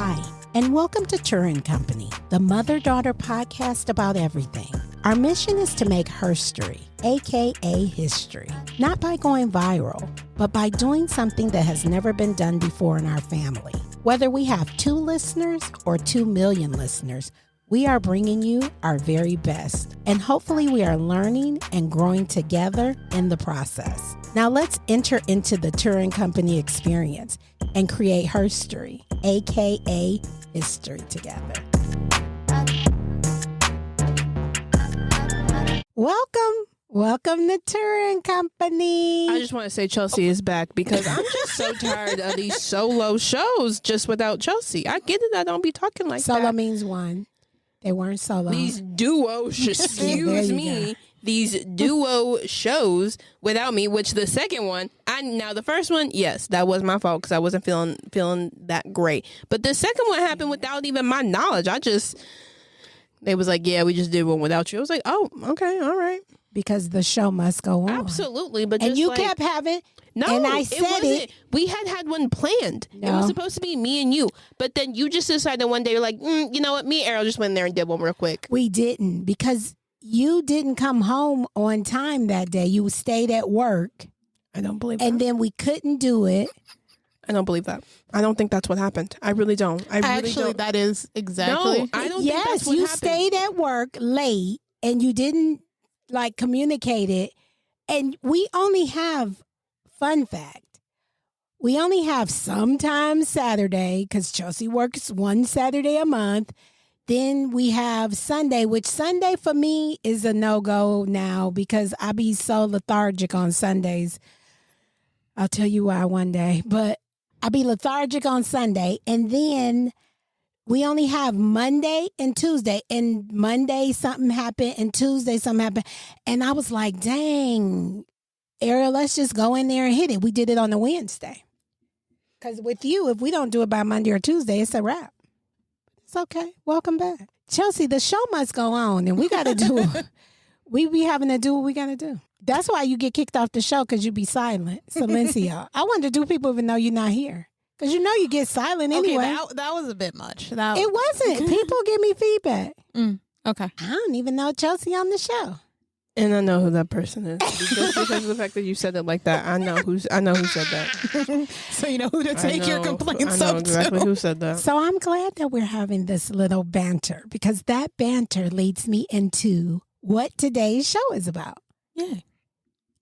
Hi, and welcome to Turra & Company, the mother-daughter podcast about everything. Our mission is to make herstory, aka history, not by going viral, but by doing something that has never been done before in our family. Whether we have 2 listeners or 2 million listeners, we are bringing you our very best, and hopefully we are learning and growing together in the process. Now let's enter into the Turra & Company experience and create herstory, aka history together. Welcome to Turra & Company. I just want to say Chelsi is back because I'm just so tired of these solo shows just without Chelsi. I get it. I don't be talking like Solo that. means one. They weren't solo. These duo, these duo shows without me, which the second one, now the first one, yes, that was my fault because I wasn't feeling that great. But the second one happened without even my knowledge. They was like, yeah, we just did one without you. I was like, oh, okay, all right. Because the show must go on. Absolutely. But and you kept having... No, and I said it. We had one planned. No. It was supposed to be me and you. But then you just decided one day, you're like, you know what? Me and Ariel just went in there and did one real quick. We didn't, because you didn't come home on time that day. You stayed at work. I don't believe that. And then we couldn't do it. I don't believe that. I don't think that's what happened. I really don't. Actually, that is exactly. No, I don't think that's what happened. Yes, you stayed at work late and you didn't communicate it. And we only have... Fun fact, we only have sometimes Saturday because Chelsi works one Saturday a month. Then we have Sunday, which Sunday for me is a no-go now because I be so lethargic on Sundays. I'll tell you why one day, but I be lethargic on Sunday. And then we only have Monday and Tuesday. And Monday something happened and Tuesday something happened. And I was like, dang, Ariel, let's just go in there and hit it. We did it on a Wednesday. Because with you, if we don't do it by Monday or Tuesday, it's a wrap. It's okay. Welcome back. Chelsi, the show must go on, and we got to do we be having to do what we got to do. That's why you get kicked off the show, because you be silent. Silencio. I wonder, do people even know you're not here? Because you know you get silent anyway. Okay, that was a bit much. It wasn't. People give me feedback. Okay. I don't even know Chelsi on the show. And I know who that person is because of the fact that you said it like that. I know who said that. So you know who to take your complaints up to. I know exactly who said that. So I'm glad that we're having this little banter, because that banter leads me into what today's show is about. Yeah.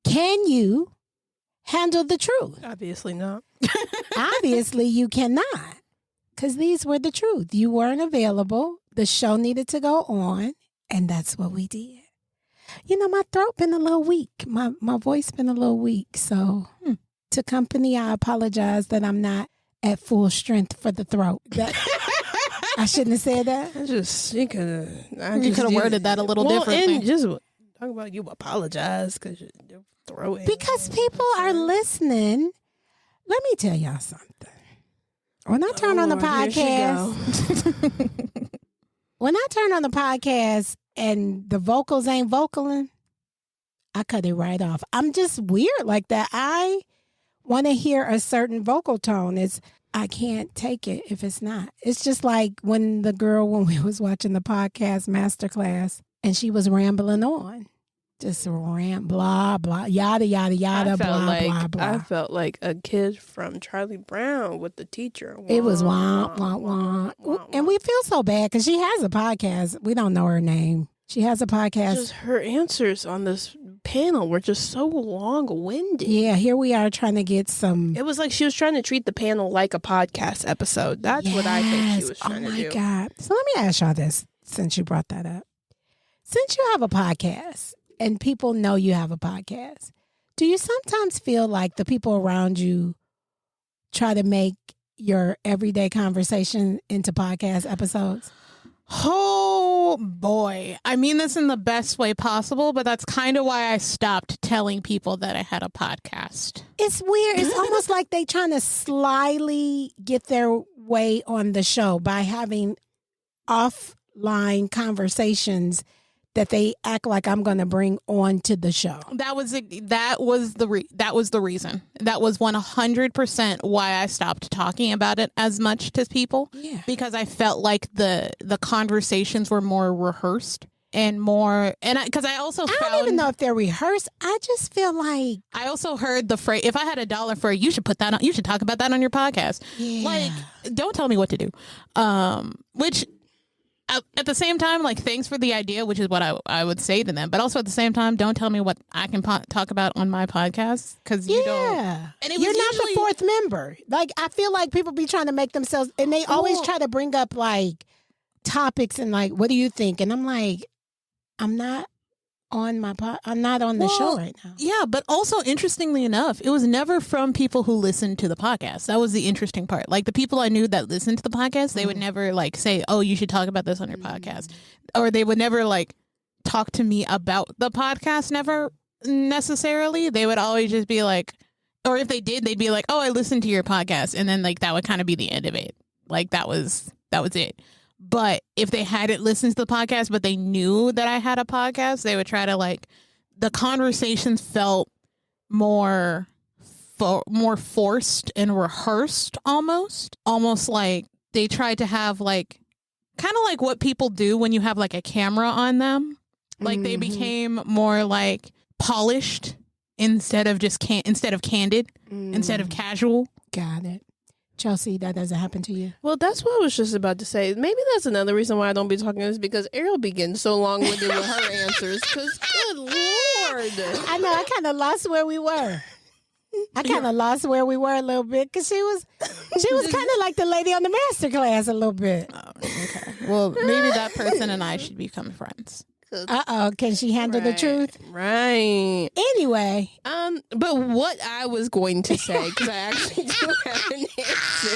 Can you handle the truth? Obviously not. Obviously you cannot, because these were the truth. You weren't available. The show needed to go on, and that's what we did. You know, my throat been a little weak. My voice been a little weak. So to company, I apologize that I'm not at full strength for the throat. I shouldn't have said that. You could have worded that a little differently. And just talk about you apologize because your throat. Because people are listening. Let me tell y'all something. When I turn on the podcast, and the vocals ain't vocaling, I cut it right off. I'm just weird like that. I want to hear a certain vocal tone. I can't take it if it's not. It's just like when we was watching the podcast masterclass and she was rambling on. Just blah, blah, yada, yada, yada, blah, blah. I felt like a kid from Charlie Brown with the teacher. It was wah, wah, wah. And we feel so bad because she has a podcast. We don't know her name. She has a podcast. Just her answers on this panel were just so long-winded. Yeah, here we are trying to get some... It was like she was trying to treat the panel like a podcast episode. That's what I think she was trying to do. Oh, my God. So let me ask y'all this, since you brought that up. Since you have a podcast... and people know you have a podcast, do you sometimes feel like the people around you try to make your everyday conversation into podcast episodes? Oh, boy. I mean this in the best way possible, but that's kind of why I stopped telling people that I had a podcast. It's weird. It's almost like they trying to slyly get their way on the show by having offline conversations that they act like I'm going to bring on to the show. That was the reason. That was 100% why I stopped talking about it as much to people. Yeah. Because I felt like the conversations were more rehearsed and more, because I also I don't even know if they're rehearsed. I just feel like I also heard the phrase, if I had $1 for it, you should put that on, you should talk about that on your podcast. Yeah. Like, don't tell me what to do. Which at the same time, like, thanks for the idea, which is what I would say to them. But also at the same time, don't tell me what I can talk about on my podcast, because you don't. And you're not the fourth member. Like, I feel like people be trying to make themselves, and they always try to bring up like topics and like, what do you think? And I'm like, I'm not on I'm not on the show right now. Yeah, but also, interestingly enough, it was never from people who listened to the podcast. That was the interesting part. Like, the people I knew that listened to the podcast, they would never like say, oh, you should talk about this on your podcast. Or they would never like talk to me about the podcast, never necessarily. They would always just be like, or if they did, they'd be like, oh, I listened to your podcast. And then like that would kind of be the end of it. Like that was it. But if they hadn't listened to the podcast, but they knew that I had a podcast, they would try to like, the conversations felt more forced and rehearsed almost like they tried to have like, kind of like what people do when you have like a camera on them. Like they became more like polished instead of candid, instead of casual. Got it. Chelsi, that doesn't happen to you? Well, that's what I was just about to say. Maybe that's another reason why I don't be talking is because Ariel be getting so long-winded with her answers. Because, good Lord. I know, I kind of lost where we were. I kind of lost where we were a little bit because she was kind of like the lady on the master class a little bit. Oh, okay. Well, maybe that person and I should become friends. Can she handle the truth? Right. Anyway. But what I was going to say, because I actually do have an answer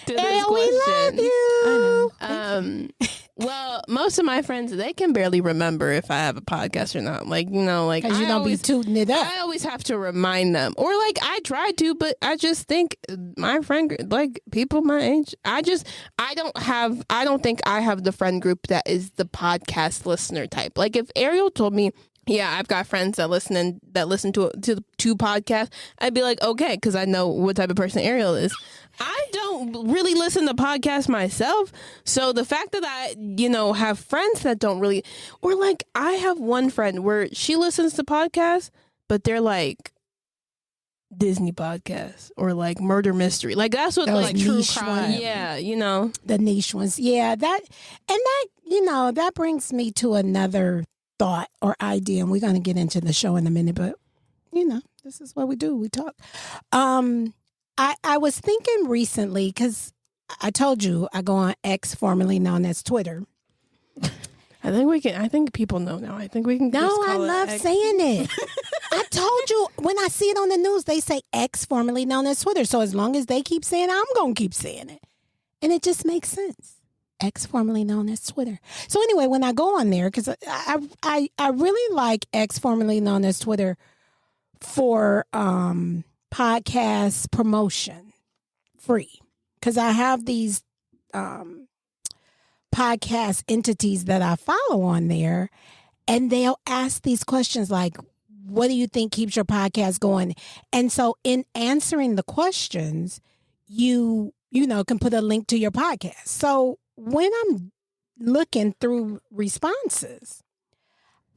to this question. We love you. I know. Well, most of my friends, they can barely remember if I have a podcast or not. Like, you know, like because you don't be tooting it up. I always have to remind them, or like I try to, but I just think my friend, like people my age, I don't think I have the friend group that is the podcast listener type. Like if Ariel told me, yeah, I've got friends that listen to podcasts, I'd be like, okay, because I know what type of person Ariel is. I don't really listen to podcasts myself. So the fact that I, have friends that don't really, or like I have one friend where she listens to podcasts, but they're like Disney podcasts or like murder mystery. Like that's what those like true niche crime. ones. Yeah, the niche ones. Yeah, that brings me to another thought or idea, and we're going to get into the show in a minute, but this is what we do. We talk. I was thinking recently, because I told you I go on X, formerly known as Twitter. I think people know now. I think we can. No, I love saying it. I told you, when I see it on the news, they say X, formerly known as Twitter. So as long as they keep saying it, I'm going to keep saying it. And it just makes sense. X, formerly known as Twitter. So anyway, when I go on there, because I really like X, formerly known as Twitter, for podcast promotion free, because I have these podcast entities that I follow on there, and they'll ask these questions like, what do you think keeps your podcast going? And so in answering the questions, you can put a link to your podcast. So when I'm looking through responses,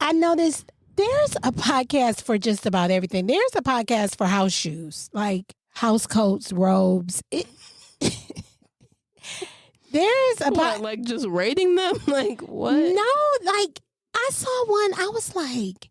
I noticed there's a podcast for just about everything. There's a podcast for house shoes, like house coats, robes. There's a like just rating them? Like what? No, like I saw one. I was like,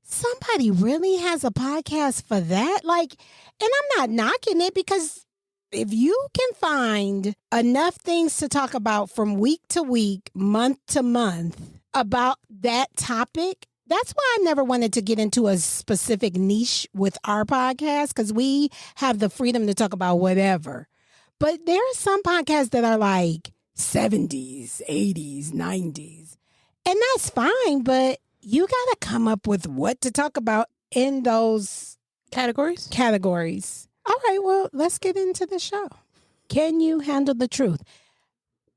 somebody really has a podcast for that? Like, and I'm not knocking it, because if you can find enough things to talk about from week to week, month to month about that topic, that's why I never wanted to get into a specific niche with our podcast, because we have the freedom to talk about whatever. But there are some podcasts that are like 70s, 80s, 90s. And that's fine, but you got to come up with what to talk about in those Categories? All right, well, let's get into the show. Can you handle the truth?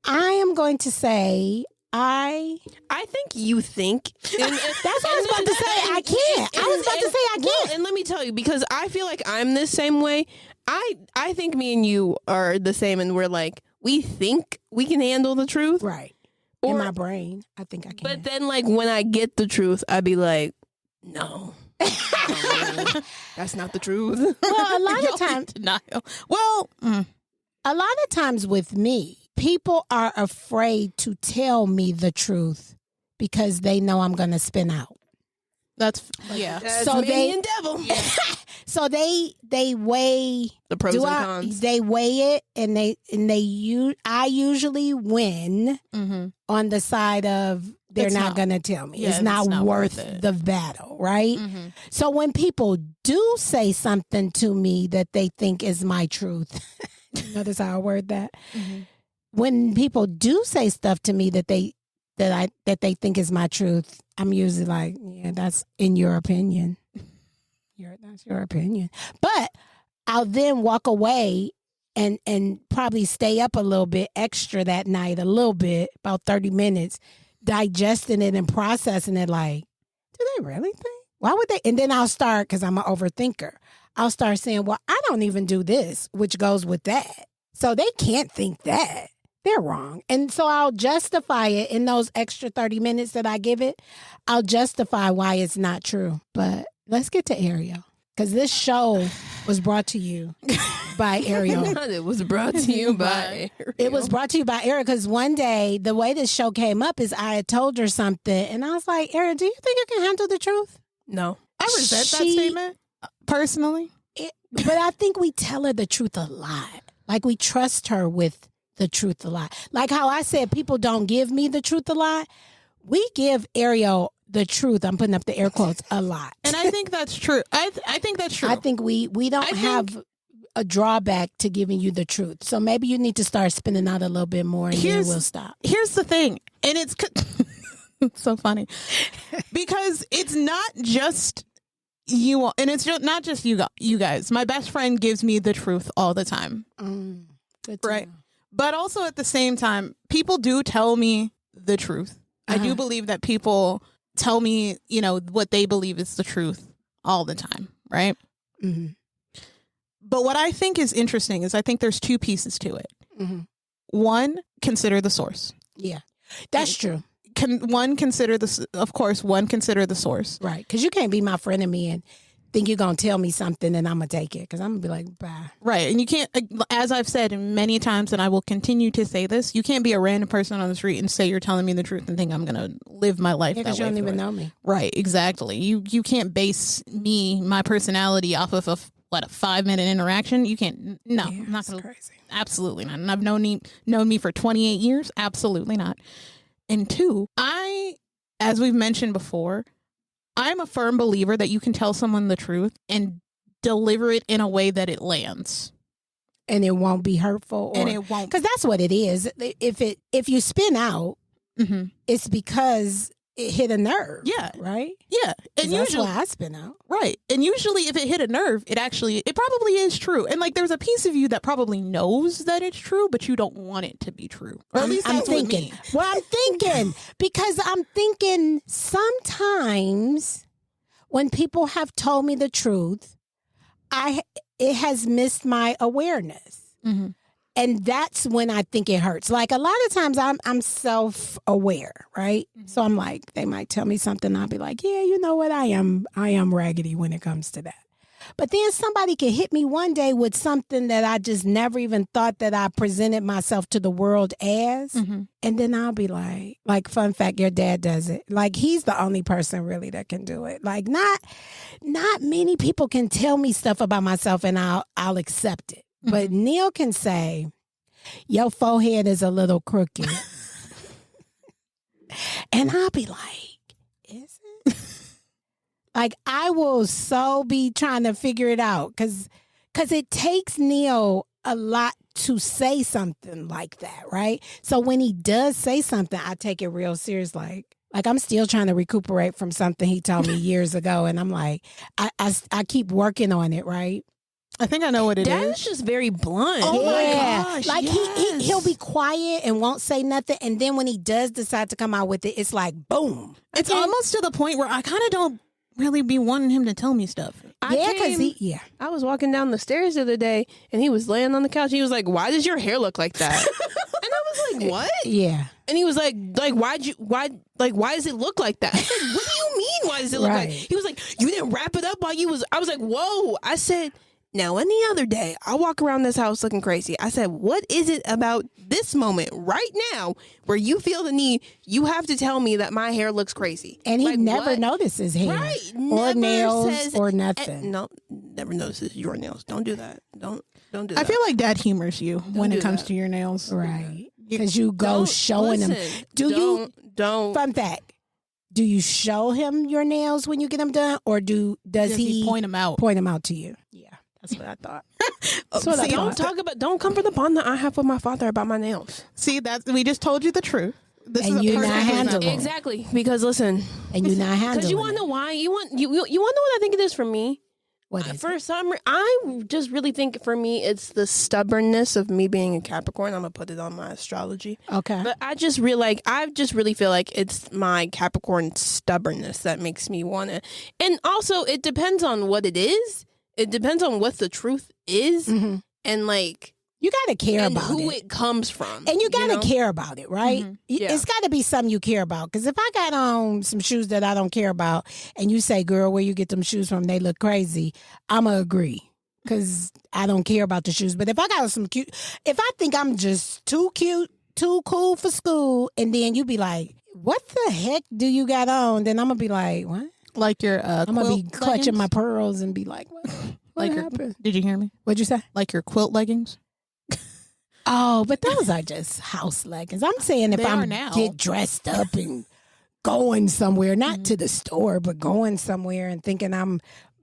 I am going to say I think you think. And that's what I was about to say. I can't. I was about to say I can't. Well, and let me tell you, because I feel like I'm the same way. I think me and you are the same, and we're like, we think we can handle the truth. Right. Or, in my brain, I think I can. But then, like, when I get the truth, I'd be like, no. That's not the truth. Well, a lot of times, denial. Well, a lot of times with me, people are afraid to tell me the truth because they know I'm going to spin out. That's So me and devil. Yeah. So they weigh The pros and cons. They weigh it, and I usually win on the side of they're not going to tell me. Yeah, it's not worth it. the battle, right? So when people do say something to me that they think is my truth, notice how I word that. When people do say stuff to me that they think is my truth, I'm usually like, yeah, that's in your opinion. That's your opinion. But I'll then walk away and probably stay up a little bit extra that night, a little bit, about 30 minutes, digesting it and processing it like, do they really think? Why would they? And then I'll start, because I'm an overthinker, I'll start saying, well, I don't even do this, which goes with that. So they can't think that. They're wrong. And so I'll justify it in those extra 30 minutes that I give it. I'll justify why it's not true. But let's get to Ariel, because this show was brought to you by Ariel. It was brought to you by Ariel. It was brought to you by Ariel, because one day, the way this show came up is I had told her something, and I was like, Ariel, do you think you can handle the truth? No. I resent that statement, personally. But I think we tell her the truth a lot. Like, we trust her with the truth a lot. Like how I said people don't give me the truth a lot. We give Ariel the truth. I'm putting up the air quotes a lot. And I think that's true. I think that's true. I think we don't have a drawback to giving you the truth. So maybe you need to start spinning out a little bit more, and then we'll stop. Here's the thing. And it's so funny because it's not just you, and it's just not just you guys. My best friend gives me the truth all the time. Good to right. know. But also at the same time, people do tell me the truth. I do believe that people tell me, what they believe is the truth all the time. Right. But what I think is interesting is I think there's two pieces to it. One, consider the source. Yeah, that's true. One, consider the source. Right. Because you can't be my friend of me and think you're going to tell me something and I'm going to take it, because I'm going to be like, bye. Right. And you can't, as I've said many times, and I will continue to say this, you can't be a random person on the street and say you're telling me the truth and think I'm going to live my life that way. Because you don't even know me. Right. Exactly. You can't base my personality off of a 5-minute interaction. You can't. No, Yeah, I'm not going to. crazy. Absolutely not. And I've known me for 28 years. Absolutely not. And two, as we've mentioned before, I'm a firm believer that you can tell someone the truth and deliver it in a way that it lands. And it won't be hurtful. And it won't. Because that's what it is. If you spin out, it's because it hit a nerve. Yeah. Right? Yeah. And that's usually why I spin out. Right. And usually if it hit a nerve, it probably is true. And like there's a piece of you that probably knows that it's true, but you don't want it to be true. Or at least I'm that's thinking. with me. Well, I'm thinking because I'm thinking sometimes when people have told me the truth, it has missed my awareness. And that's when I think it hurts. Like a lot of times I'm self-aware, right? So I'm like, they might tell me something. I'll be like, yeah, you know what? I am raggedy when it comes to that. But then somebody can hit me one day with something that I just never even thought that I presented myself to the world as. And then I'll be like, fun fact, your dad does it. Like he's the only person really that can do it. Like not many people can tell me stuff about myself and I'll accept it. But Neil can say, your forehead is a little crooked. And I'll be like, is it? Like, I will so be trying to figure it out. Because it takes Neil a lot to say something like that, right? So when he does say something, I take it real serious. Like I'm still trying to recuperate from something he told me years ago. And I'm like, I keep working on it, right? I think I know what it Dad is. is just very blunt. Oh my Yeah. gosh, Like yes. he'll be quiet and won't say nothing, and then when he does decide to come out with it, it's like boom. It's almost to the point where I kind of don't really be wanting him to tell me stuff. Yeah, because I was walking down the stairs the other day, and he was laying on the couch. He was like, "Why does your hair look like that?" And I was like, "What?" Yeah. And he was like, why does it look like that? I said, "What do you mean? Why does it look like?" He was like, "You didn't wrap it up while you was." I was like, "Whoa!" I said, "Now, any other day, I walk around this house looking crazy." I said, "What is it about this moment right now where you feel the need? You have to tell me that my hair looks crazy." And he Like, never what? notices hair. Right. Or Never nails says- or nothing. No, never notices your nails. Don't do that. Don't do that. I feel like Dad humors you when do it comes that. to your nails. Right. Because you go Don't- showing him. listen, Do don't. Fun fact. Do you show him your nails when you get them done? Or does Does he he point them out? point them out to you? Yeah. That's what I thought. That's what I Don't come for the bond that I have with my father about my nails. See, we just told you the truth. This And is a you're not perfect handling example. it. Exactly. Because listen, And you're not handling because you want to know why? You want to know what I think it is for me? What is For I just really think for me it's the stubbornness of me being a Capricorn. I'm gonna put it on my astrology. Okay. But I just really feel like it's my Capricorn stubbornness that makes me want to. And also, it depends on what it is. It depends on what the truth is, and like You got to care and about who it. it comes from. And you got to know? care about it, right? Yeah. It's got to be something you care about. Because if I got on some shoes that I don't care about and you say, girl, where you get them shoes from, they look crazy, I'm going to agree. Because I don't care about the shoes. But if I got some cute, if I think I'm just too cute, too cool for school, and then you be like, what the heck do you got on? Then I'm going to be like, what? Like your I'm going to be clutching my pearls and be like, what happened? Did you hear me? What'd you say? Like your quilt leggings? Oh, but those are just house leggings. I'm saying if They are I'm now. get dressed up and going somewhere, not to the store, but going somewhere and thinking I'm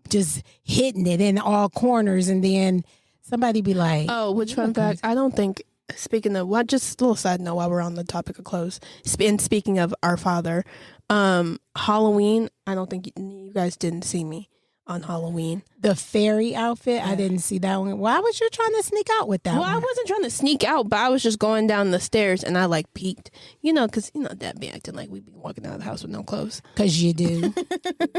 just hitting it in all corners, and then somebody be like, Oh, which fun fact? I don't think. Speaking of what, just a little side note while we're on the topic of clothes. And speaking of our father, Halloween. I don't think you guys didn't see me on Halloween. the fairy outfit. I didn't see that one. Why was you trying to sneak out with that Well, one? I wasn't trying to sneak out, but I was just going down the stairs and I like peeked, because Dad be acting like we be walking out of the house with no clothes. Because you do.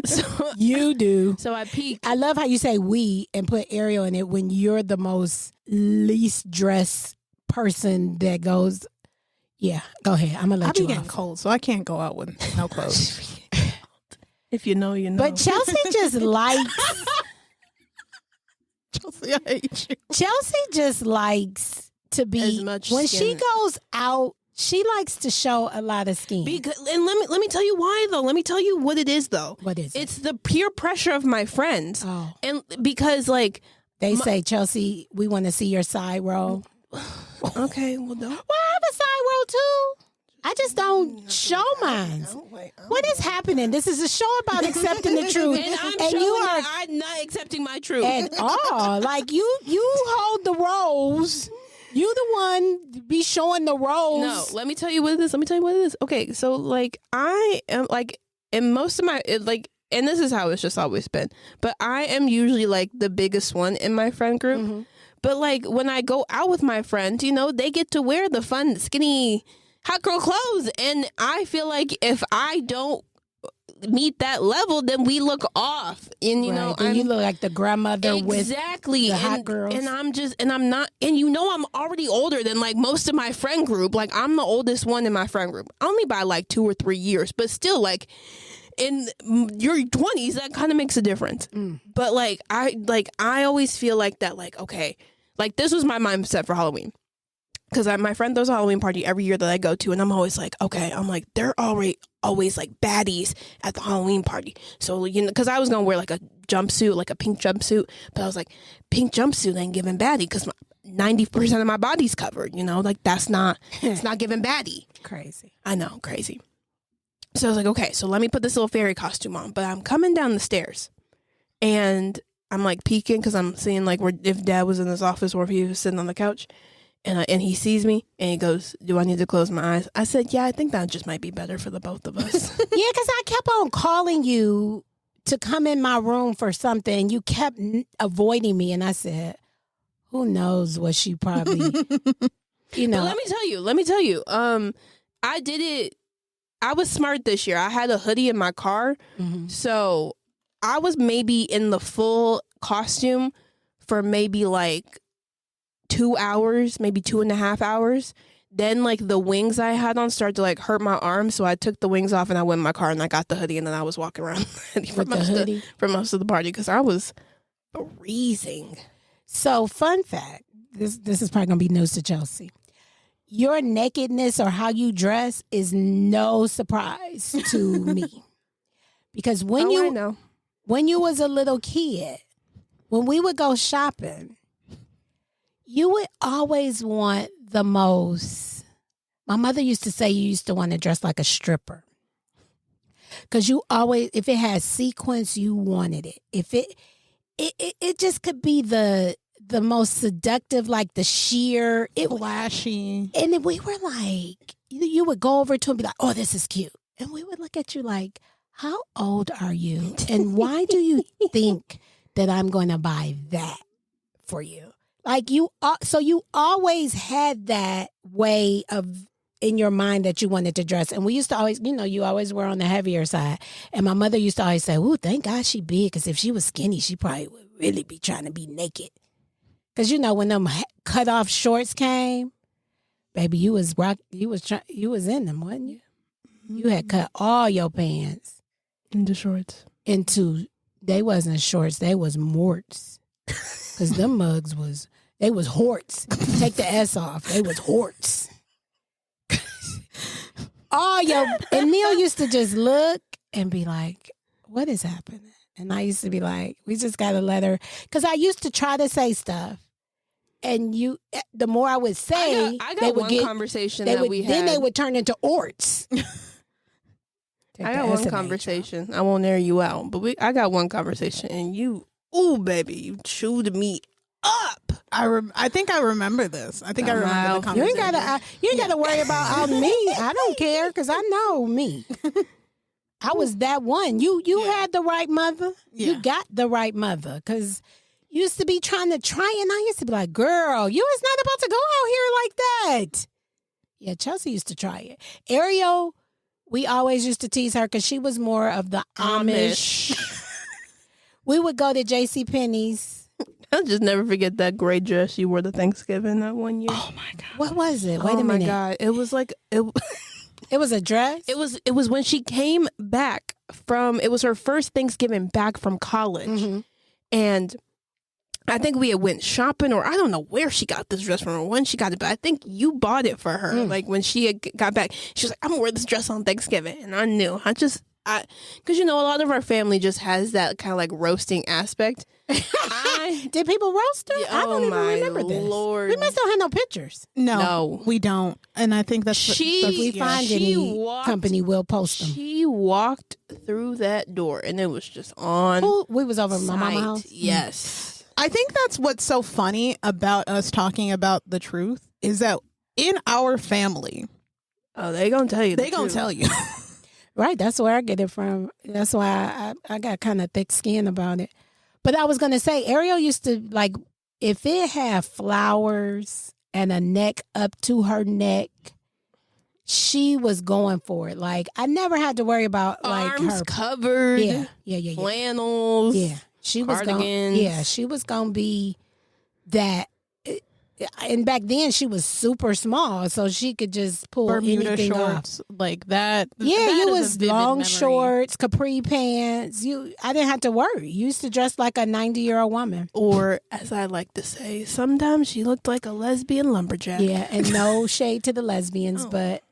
So, You do. so I peeked. I love how you say we and put Ariel in it when you're the most least dressed person that goes. Yeah, go ahead. I'm gonna I let be you getting off. cold, so I can't go out with no clothes. If you know, you know. But Chelsea just likes. Chelsea, I hate you. Chelsea just likes to be As much when skin. she goes out. She likes to show a lot of skin. And let me tell you why though. Let me tell you what it is though. What is it? It's the peer pressure of my friends, Oh, and because like they say, Chelsea, we want to see your side roll. okay, well don't. Well, I have a side roll too. I just don't show mine. What is happening? This is a show about accepting the truth, And I'm and showing you are that I'm not accepting my truth. at all. Like you hold the roles. You the one be showing the roles. No, let me tell you what it is. Okay, so like I am like in most of my and this is how it's just always been. But I am usually like the biggest one in my friend group. Mm-hmm. But like when I go out with my friends, they get to wear the fun, skinny, hot girl clothes, and I feel like if I don't meet that level, then we look off. And Right. Then you look like the grandmother with exactly the hot and, girls. and I'm not, and I'm already older than like most of my friend group. Like I'm the oldest one in my friend group, only by like 2 or 3 years, but still like in your 20s, that kind of makes a difference. But I always feel like that, like, okay, like this was my mindset for Halloween. Because my friend throws a Halloween party every year that I go to, and I'm always like, okay, I'm like, they're always like baddies at the Halloween party. So, because I was going to wear like a jumpsuit, like a pink jumpsuit, but I was like, pink jumpsuit ain't giving baddie because 90% of my body's covered, like it's not giving baddie. crazy. I know, crazy. So I was like, okay, so let me put this little fairy costume on. But I'm coming down the stairs, and I'm like peeking because I'm seeing like if Dad was in his office or if he was sitting on the couch. And he sees me and he goes, do I need to close my eyes? I said, yeah, I think that just might be better for the both of us. Yeah, because I kept on calling you to come in my room for something. You kept avoiding me, and I said, "Who knows what she probably, you know." But let me tell you. I did it. I was smart this year. I had a hoodie in my car, so I was maybe in the full costume for maybe like 2 hours, maybe 2.5 hours. Then like the wings I had on started to like hurt my arms, so I took the wings off and I went in my car and I got the hoodie, and then I was walking around for most of the party because I was freezing. So, fun fact: this is probably gonna be news to Chelsi. Your nakedness or how you dress is no surprise to me, because when you was a little kid, when we would go shopping, you would always want the most. My mother used to say you used to want to dress like a stripper. Because you always, if it had sequins, you wanted it. If it just could be the most seductive, like the sheer. Flashy. And then we were like, you would go over to and be like, oh, this is cute. And we would look at you like, how old are you? And why do you think that I'm going to buy that for you? Like so you always had that way of in your mind that you wanted to dress. And we used to always, you always were on the heavier side. And my mother used to always say, ooh, thank God she big, because if she was skinny, she probably would really be trying to be naked. Because, when them cut off shorts came, baby, you was in them, wasn't you? You had cut all your pants. Into shorts. They wasn't shorts, they was morts. Because them mugs they was horts. Take the S off. They was horts. And Neil used to just look and be like, what is happening? And I used to be like, we just got to let her. Because I used to try to say stuff. And the more I would say, I got one conversation that we had. Then they would turn into orts. I got one conversation. I won't air you out, but I got one conversation, and ooh, baby, you chewed me up. I think I remember this. I think I remember the conversation. You ain't gotta worry about me. I don't care, because I know me. I was that one. You had the right mother. Yeah. You got the right mother, because you used to be trying to try, and I used to be like, girl, you was not about to go out here like that. Yeah, Chelsi used to try it. Ariel, we always used to tease her because she was more of the Amish. We would go to JCPenney's. I'll just never forget that gray dress you wore to Thanksgiving that one year. Oh my God. What was it? Wait a minute. Oh my God. It was like it was a dress? It was when she came back it was her first Thanksgiving back from college. Mm-hmm. And I think we had went shopping, or I don't know where she got this dress from or when she got it, but I think you bought it for her. Like when she had got back, she was like, I'm gonna wear this dress on Thanksgiving. And I knew. Because a lot of our family just has that kind of like roasting aspect. Did people roast her? I don't even remember this. Lord. We must not have no pictures. No, we don't. And I think that's if we find any company, we'll post them. She walked through that door, and it was just on. We was over at my mama's house. Yes. I think that's what's so funny about us talking about the truth is that in our family, they gonna tell you. They gonna tell you. Right. That's where I get it from. That's why I got kind of thick skin about it. But I was going to say, Ariel used to, like, if it had flowers and a neck up to her neck, she was going for it. Like, I never had to worry about, like, arms her covered. Yeah. Flannels. Yeah. She was going to be that. And back then she was super small, so she could just pull Bermuda anything shorts off. Like that. Yeah, that you is was a vivid long memory. shorts, capri pants. I didn't have to worry. You used to dress like a 90-year-old woman. Or, as I like to say, sometimes she looked like a lesbian lumberjack. Yeah, and no shade to the lesbians, but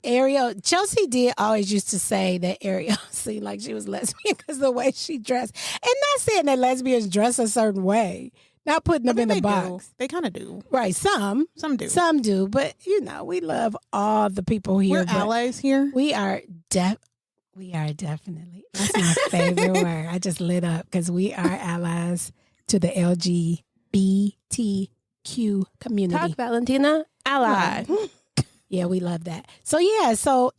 Chelsi did always used to say that Ariel seemed like she was lesbian because of the way she dressed. And not saying that lesbians dress a certain way. Not putting them in the box. Do. They kind of do. Right. Some do. Some do. But, we love all the people here. We're allies here. We are definitely. That's my favorite word. I just lit up because we are allies to the LGBTQ community. Talk, Valentina. Ally. Right. Yeah, we love that. So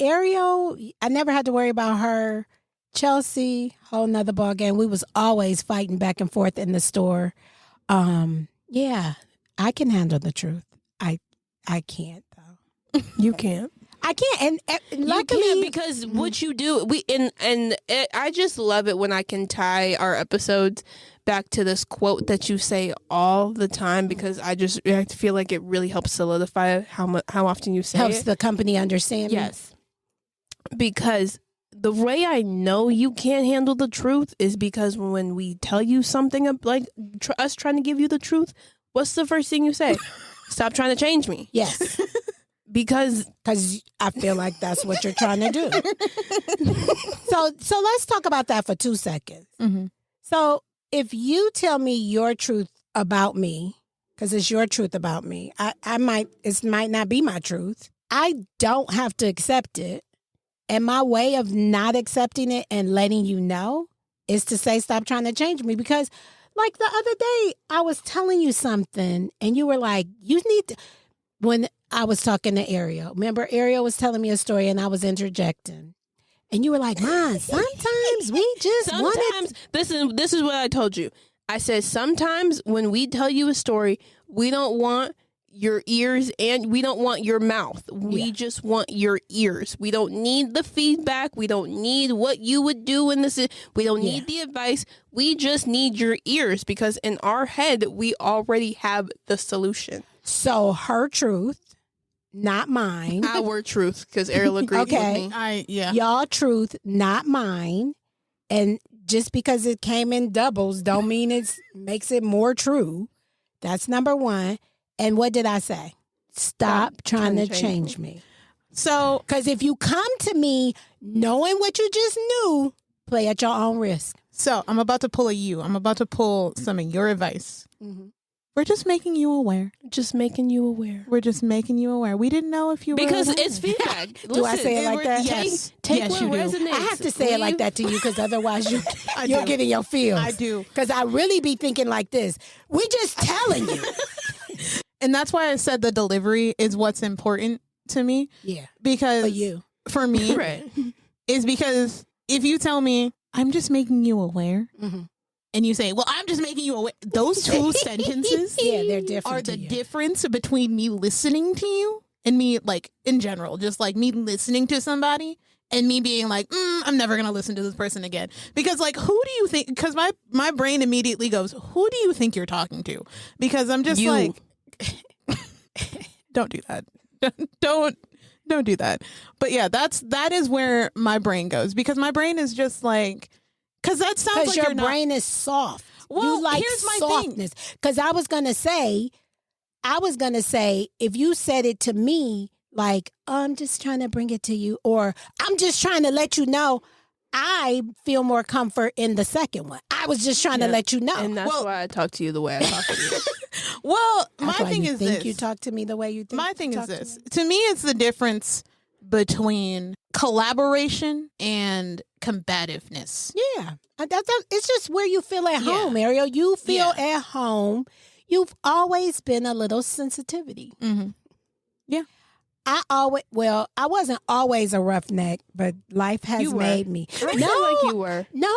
Ariel, I never had to worry about her Chelsi, whole nother ball game. We was always fighting back and forth in the store. Yeah, I can handle the truth. I can't though. You can't. I can't, and You luckily, can't because what you do, I just love it when I can tie our episodes back to this quote that you say all the time, because I feel like it really helps solidify how often you say helps it. the company understand. Yes, because the way I know you can't handle the truth is because when we tell you something like us trying to give you the truth, what's the first thing you say? Stop trying to change me. Yes. Because I feel like that's what you're trying to do. So let's talk about that for 2 seconds. Mm-hmm. So if you tell me your truth about me, because it's your truth about me, it might not be my truth. I don't have to accept it. And my way of not accepting it and letting you know is to say, stop trying to change me. Because like the other day, I was telling you something and you were like, you need to, when I was talking to Ariel. Remember, Ariel was telling me a story and I was interjecting. And you were like, Mom, sometimes we just want this is what I told you. I said, sometimes when we tell you a story, we don't want your ears and we don't want your mouth. We just want your ears. We don't need the feedback. We don't need what you would do in this. We don't need the advice. We just need your ears, because in our head, we already have the solution. So her truth, not mine. Our truth, because Ariel agreed with me. Y'all truth, not mine. And just because it came in doubles don't mean it makes it more true. That's number one. And what did I say? Stop trying to change me. So, because if you come to me knowing what you just knew, play at your own risk. So I'm about to pull I'm about to pull some of your advice. Mm-hmm. We're just making you aware. Just making you aware. We're just making you aware. We didn't know if you were because aware. it's feedback. Do I say it like that? Yes. Take Yes, what you do. resonates. I have to say it like that to you because otherwise you're getting your feels. I do. Because I really be thinking like this. We just telling you. And that's why I said the delivery is what's important to me. Yeah. Because for me, right, is because if you tell me, I'm just making you aware, mm-hmm. and you say, well, I'm just making you aware, those two sentences they're different. Are the difference between me listening to you and me, like, in general, just like me listening to somebody and me being like, I'm never going to listen to this person again. Because, like, who do you think, because my brain immediately goes, who do you think you're talking to? Because I'm just like, don't do that. Don't do that. But yeah, that is where my brain goes, because my brain is just like, because that sounds like your brain is soft. Well, you like here's my softness. Because I was gonna say, if you said it to me, like, I'm just trying to bring it to you, or I'm just trying to let you know, I feel more comfort in the second one. I was just trying to let you know. And that's why I talk to you the way I talk to you. Well, that's my thing is this. You talk to me the way you think. My thing is this. To me, it's the difference between collaboration and combativeness. Yeah. It's just where you feel at home, Ariel. You feel at home. You've always been a little sensitivity. Mm-hmm. Yeah. I wasn't always a roughneck, but life has made me. I feel like you were. No,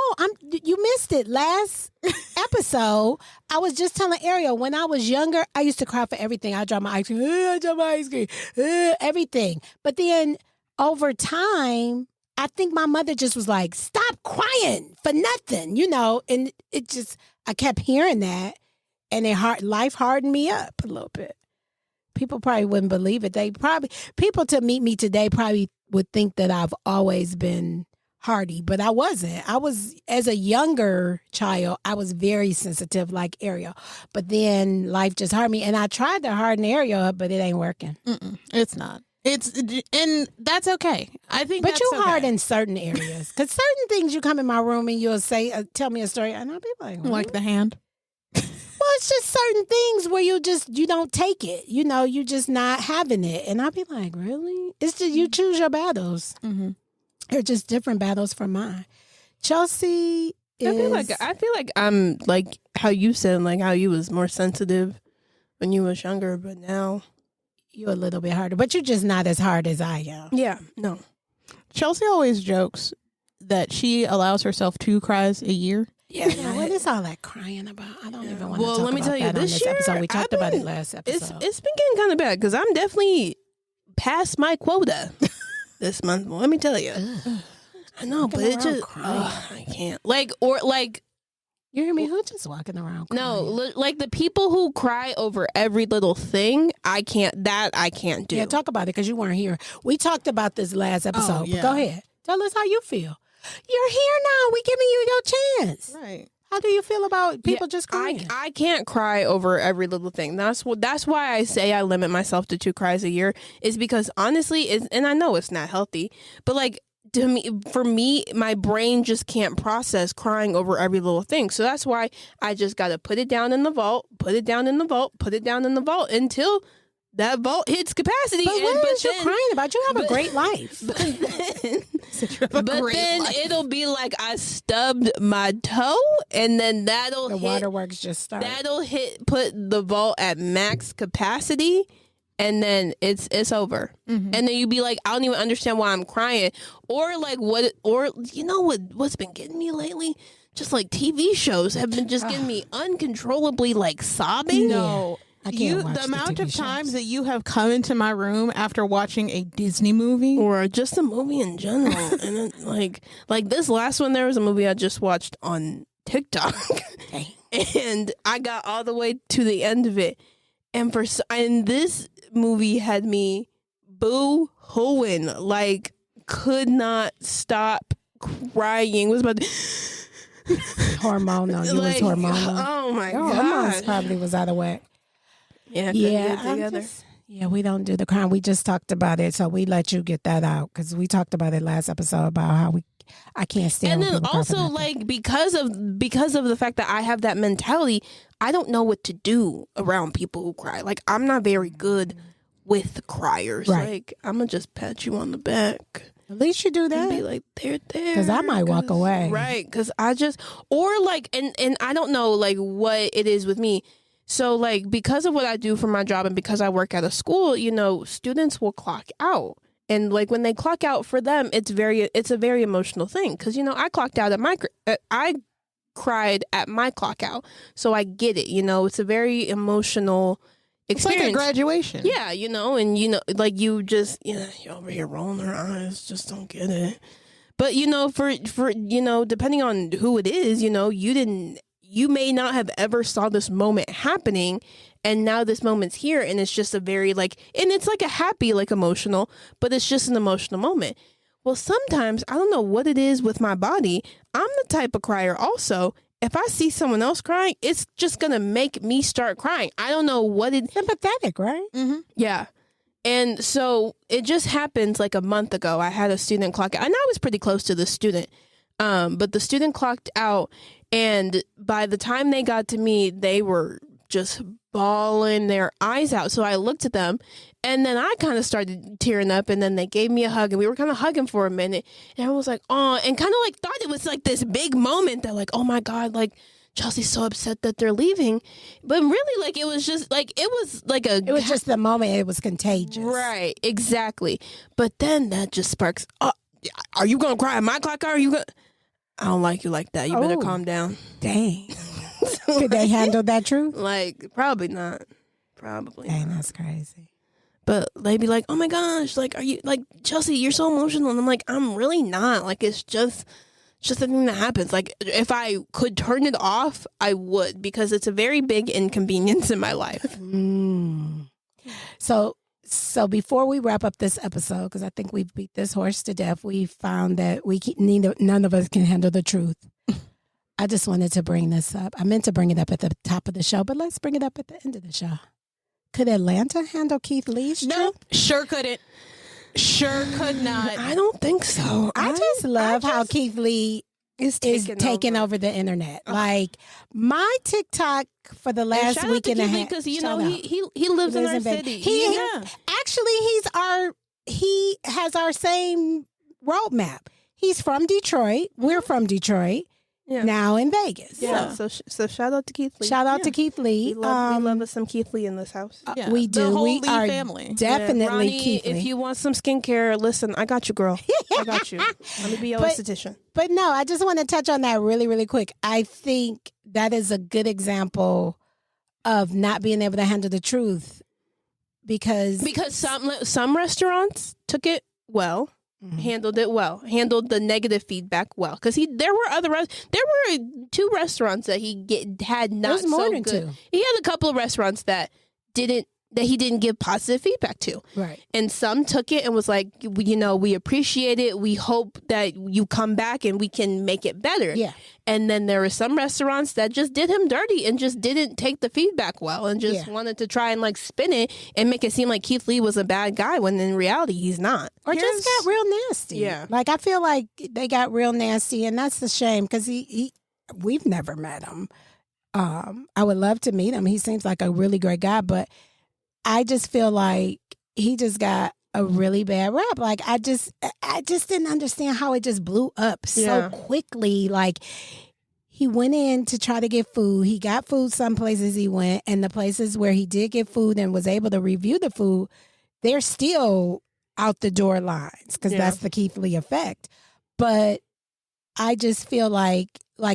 you missed it. Last episode, I was just telling Ariel, when I was younger, I used to cry for everything. I drop my ice cream, I drop my ice cream, everything. But then over time, I think my mother just was like, stop crying for nothing, and it just, I kept hearing that, and life hardened me up a little bit. People probably wouldn't believe it. People to meet me today probably would think that I've always been hardy, but I wasn't. As a younger child, I was very sensitive like Ariel. But then life just hardened me, and I tried to harden Ariel up, but it ain't working. It's not. And that's okay. I think but that's you hard in certain areas. Because certain things you come in my room and you'll say, tell me a story, and I'll be like, like the hand. Well, it's just certain things where you don't take it. You're just not having it. And I'll be like, really? It's just you choose your battles. Mm-hmm. They're just different battles from mine. Chelsi is... I feel like I'm like how you said, like how you was more sensitive when you was younger, but now... You're a little bit harder. But you're just not as hard as I am. Yeah, no. Chelsi always jokes that she allows herself 2 cries a year. Yeah. What is all that crying about? I don't even want to Well, talk let me about tell you, that on this this year, episode. We talked I've about it been- last episode. It's been getting kind of bad because I'm definitely past my quota this month. Well, let me tell you. I know, but it just I can't. You hear me? Who just walking around crying? No, like the people who cry over every little thing, I can't do. Yeah, talk about it because you weren't here. We talked about this last episode. yeah. But go ahead. Tell us how you feel. You're here now. We giving you your chance. Right. How do you feel about people just crying? I can't cry over every little thing. That's why I say I limit myself to 2 cries a year, is because honestly, and I know it's not healthy, but like for me, my brain just can't process crying over every little thing. So that's why I just got to put it down in the vault, put it down in the vault, put it down in the vault until that vault hits capacity. But what is you crying about? You have a great life. But then it'll be like I stubbed my toe, and then The waterworks just start. That'll put the vault at max capacity, and then it's over. Mm-hmm. And then you'd be like, I don't even understand why I'm crying, or like what's been getting me lately? Just like TV shows have been just getting me uncontrollably like sobbing. No. I can't watch The amount TV of times shows. that you have come into my room after watching a Disney movie. Or just a movie in general. And then like this last one, there was a movie I just watched on TikTok. And I got all the way to the end of it. And this movie had me boo-hooing, like could not stop crying. Was about to hormonal. You was hormonal. Oh my Your hormones god. probably was out of whack. Yeah, together. We don't do the crime. We just talked about it, so we let you get that out because we talked about it last episode about how I can't stand. And when then people cry for also nothing. like because of the fact that I have that mentality, I don't know what to do around people who cry. Like I'm not very good with criers. Right. Like I'm gonna just pat you on the back At least you do and that. be like, they're there. 'Cause I might walk away. Right. Because I just or like and I don't know like what it is with me. So like because of what I do for my job and because I work at a school, you know, students will clock out. And like when they clock out, for them, it's a very emotional thing because you know I clocked out at I cried at my clock out, so I get it. You know, it's a very emotional It's like experience. a graduation. Yeah, you know, and you know, like you just you're over here rolling her eyes, just don't get it. But you know, for you know, depending on who it is, you know, you may not have ever saw this moment happening, and now this moment's here, and it's just a very like, and it's like a happy, like emotional, but it's just an emotional moment. Well, sometimes I don't know what it is with my body. I'm the type of crier also. If I see someone else crying, it's just gonna make me start crying. I don't know what it. Sympathetic, right? Mm-hmm. Yeah. And so it just happened like a month ago. I had a student clock out, and I was pretty close to the student. But the student clocked out, and by the time they got to me, they were just bawling their eyes out. So I looked at them, and then I kind of started tearing up, and then they gave me a hug, and we were kind of hugging for a minute, and I was like, oh, and kind of like thought it was like this big moment that like, oh my God, like Chelsea's so upset that they're leaving. But really, like, it was just the moment. It was contagious. Right, exactly. But then that just sparks, are you going to cry at my clock? Are you going to? I don't like you like that. You better calm down. Dang. Could they handle that truth? Like, probably not. Probably Dang, not. that's crazy. But they'd be like, oh my gosh, like, are you, like, Chelsi, you're so emotional. And I'm like, I'm really not. Like, it's just a thing that happens. Like, if I could turn it off, I would, because it's a very big inconvenience in my life. So before we wrap up this episode, because I think we've beat this horse to death, we found that none of us can handle the truth. I just wanted to bring this up. I meant to bring it up at the top of the show, but let's bring it up at the end of the show. Could Atlanta handle Keith Lee's No, truth? sure couldn't. Sure could not. I don't think so. I just love how Keith Lee is taking over the internet. Like my TikTok for the last week and a half, because you know he lives in our city. Actually, he has our same roadmap. He's from Detroit. We're from Detroit. now in Vegas. Yeah. So shout out to Keith Lee. Shout out to Keith Lee. We love us some Keith Lee in this house. We do. The whole We Lee are family. definitely Ronnie, Keith Lee. if you want some skincare, listen, I got you, girl. I got you. Let me be your esthetician. But no, I just want to touch on that really, really quick. I think that is a good example of not being able to handle the truth because some restaurants took it well. Handled it well, handled the negative feedback well. Because there were 2 restaurants that had not There's more so than good. 2. He had a couple of restaurants that he didn't give positive feedback to. Right. And some took it and was like, we appreciate it. We hope that you come back and we can make it better. Yeah. And then there were some restaurants that just did him dirty and just didn't take the feedback well and just wanted to try and like spin it and make it seem like Keith Lee was a bad guy when in reality he's not. Or just got real nasty. Yeah. Like I feel like they got real nasty and that's a shame because we've never met him. I would love to meet him. He seems like a really great guy, but I just feel like he just got a really bad rap. Like I just didn't understand how it just blew up so quickly. Like he went in to try to get food. He got food some places he went, and the places where he did get food and was able to review the food, they're still out the door lines because that's the Keith Lee effect. But I just feel like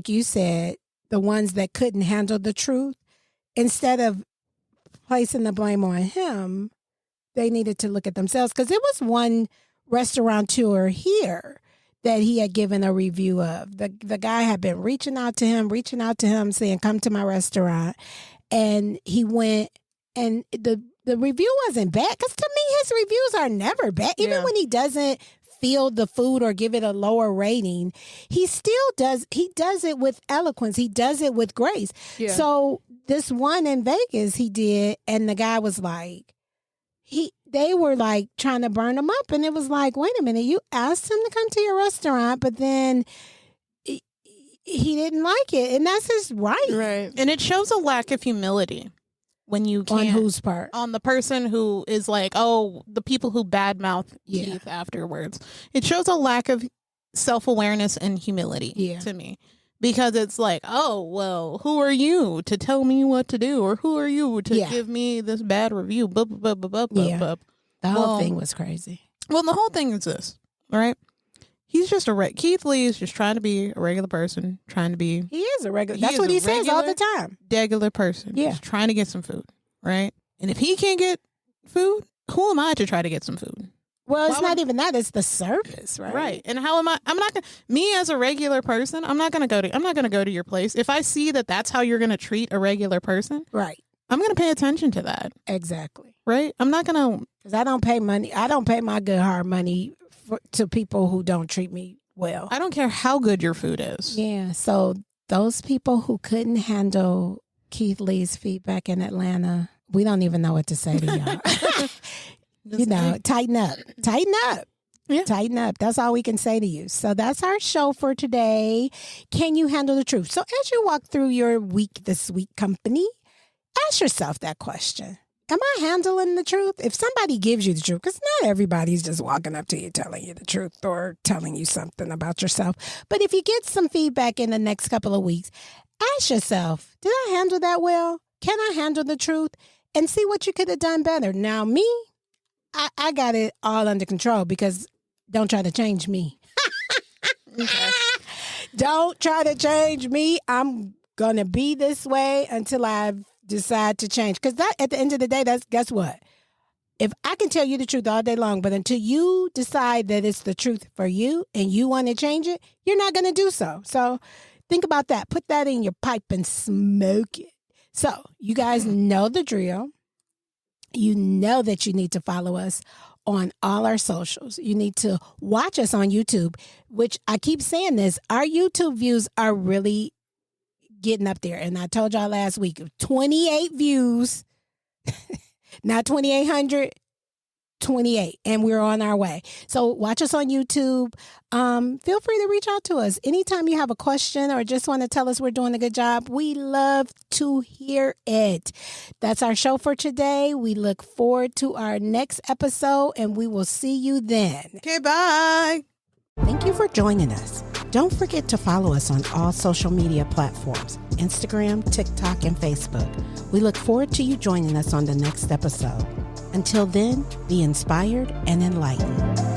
you said, the ones that couldn't handle the truth, instead of placing the blame on him, they needed to look at themselves. Because there was one restaurateur here that he had given a review of. The guy had been reaching out to him, saying, come to my restaurant. And he went, and the review wasn't bad. Because to me, his reviews are never bad. Even when he doesn't feel the food or give it a lower rating, he still does. He does it with eloquence. He does it with grace. Yeah. So this one in Vegas he did, and the guy was like, they were like trying to burn him up, and it was like, wait a minute, you asked him to come to your restaurant, but then he didn't like it, and that's his right. Right, and it shows a lack of humility when you can't. On whose part? On the person who is like, the people who badmouth Keith afterwards. It shows a lack of self-awareness and humility to me. Because it's like, who are you to tell me what to do? Or who are you to give me this bad review? The whole thing was crazy. Well, the whole thing is this, right? He's just Keith Lee is just trying to be a regular person, He is a regular. That's what he says all the time. Regular person. Yeah. Just trying to get some food, right? And if he can't get food, who am I to try to get some food? Well, it's not even that. It's the service, right? Right. And how am I? I'm not going to, me as a regular person, I'm not going to go to your place. If I see that that's how you're going to treat a regular person. Right. I'm going to pay attention to that. Exactly. Right. I'm not going to. Because I don't pay money. I don't pay my good hard money to people who don't treat me well. I don't care how good your food is. Yeah. So those people who couldn't handle Keith Lee's feedback in Atlanta, we don't even know what to say to y'all. Tighten up. Yeah. Tighten up. That's all we can say to you. So that's our show for today. Can you handle the truth? So as you walk through your week this week, company, ask yourself that question. Am I handling the truth? If somebody gives you the truth, because not everybody's just walking up to you telling you the truth or telling you something about yourself. But if you get some feedback in the next couple of weeks, ask yourself, did I handle that well? Can I handle the truth? And see what you could have done better. Now, me, I got it all under control because don't try to change me. Okay. Don't try to change me. I'm going to be this way until I decide to change. Because that, at the end of the day, guess what? If I can tell you the truth all day long, but until you decide that it's the truth for you and you want to change it, you're not going to do so. So think about that. Put that in your pipe and smoke it. So you guys know the drill. You know that you need to follow us on all our socials. You need to watch us on YouTube, which I keep saying this. Our YouTube views are really getting up there. And I told y'all last week, 28 views, not 2,800, 28. And we're on our way. So watch us on YouTube. Feel free to reach out to us. Anytime you have a question or just want to tell us we're doing a good job, we love to hear it. That's our show for today. We look forward to our next episode and we will see you then. Okay, bye. Thank you for joining us. Don't forget to follow us on all social media platforms, Instagram, TikTok, and Facebook. We look forward to you joining us on the next episode. Until then, be inspired and enlightened.